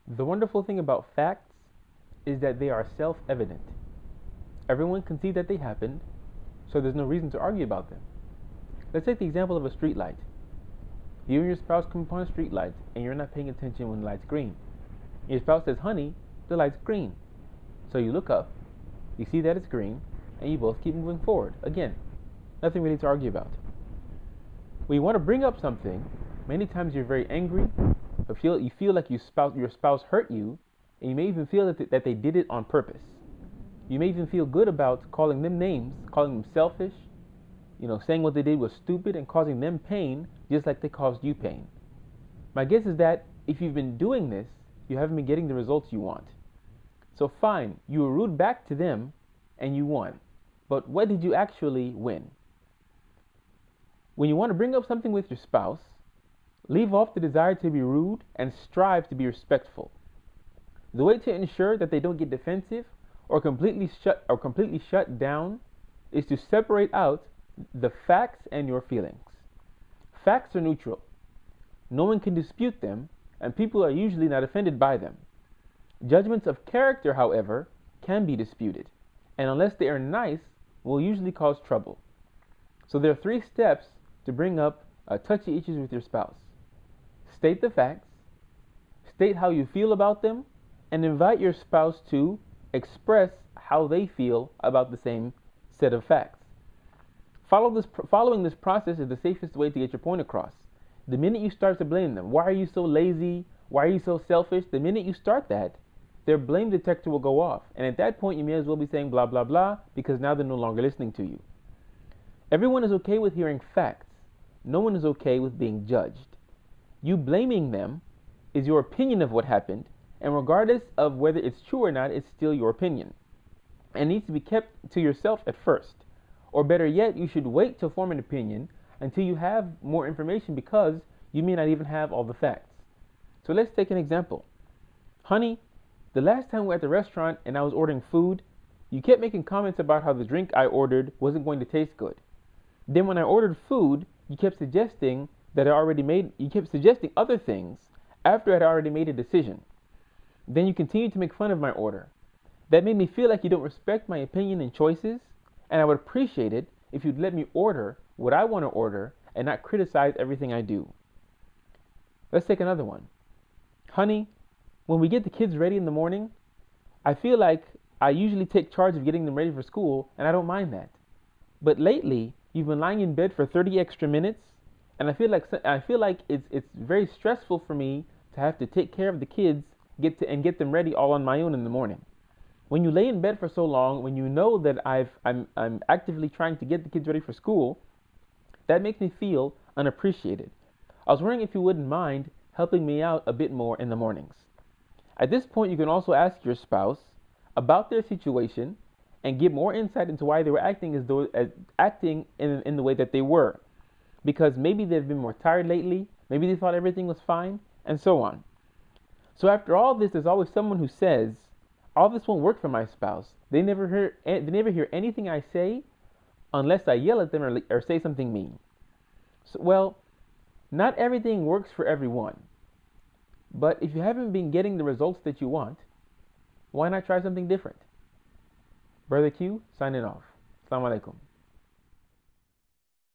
The wonderful thing about facts is that they are self-evident. Everyone can see that they happened, so there's no reason to argue about them. Let's take the example of a street light. You and your spouse come upon a street light, and you're not paying attention when the light's green. Your spouse says, "Honey, the light's green." So you look up, you see that it's green, and you both keep moving forward. Again, nothing really to argue about. When you want to bring up something, many times you're very angry, or you feel like your spouse hurt you, and you may even feel that they did it on purpose. You may even feel good about calling them names, calling them selfish, saying what they did was stupid and causing them pain just like they caused you pain. My guess is that if you've been doing this, you haven't been getting the results you want. So fine, you were rude back to them and you won. But what did you actually win? When you want to bring up something with your spouse, leave off the desire to be rude and strive to be respectful. The way to ensure that they don't get defensive or completely shut down is to separate out the facts and your feelings. Facts are neutral. No one can dispute them, and people are usually not offended by them. Judgments of character, however, can be disputed, and unless they are nice, will usually cause trouble. So there are 3 steps to bring up touchy issues with your spouse. State the facts, state how you feel about them, and invite your spouse to express how they feel about the same set of facts. Following this process is the safest way to get your point across. The minute you start to blame them, why are you so lazy? Why are you so selfish? The minute you start that, their blame detector will go off. And at that point, you may as well be saying blah, blah, blah, because now they're no longer listening to you. Everyone is okay with hearing facts. No one is okay with being judged. You blaming them is your opinion of what happened, and regardless of whether it's true or not, it's still your opinion. And needs to be kept to yourself at first. Or better yet, you should wait to form an opinion until you have more information, because you may not even have all the facts. So let's take an example. "Honey, the last time we were at the restaurant and I was ordering food, you kept making comments about how the drink I ordered wasn't going to taste good. Then when I ordered food, you kept suggesting other things after I had already made a decision. Then you continued to make fun of my order. That made me feel like you don't respect my opinion and choices, and I would appreciate it if you'd let me order what I want to order and not criticize everything I do." Let's take another one. "Honey, when we get the kids ready in the morning, I feel like I usually take charge of getting them ready for school, and I don't mind that. But lately, you've been lying in bed for 30 extra minutes, and I feel like it's very stressful for me to have to take care of the kids, get them ready all on my own in the morning. When you lay in bed for so long, when you know that I'm actively trying to get the kids ready for school, that makes me feel unappreciated. I was wondering if you wouldn't mind helping me out a bit more in the mornings." At this point, you can also ask your spouse about their situation and get more insight into why they were acting in the way that they were. Because maybe they've been more tired lately, maybe they thought everything was fine, and so on. So after all this, there's always someone who says, "All this won't work for my spouse. They never hear anything I say unless I yell at them or say something mean." So, well, not everything works for everyone. But if you haven't been getting the results that you want, why not try something different? Brother Q, signing off. Assalamu alaikum.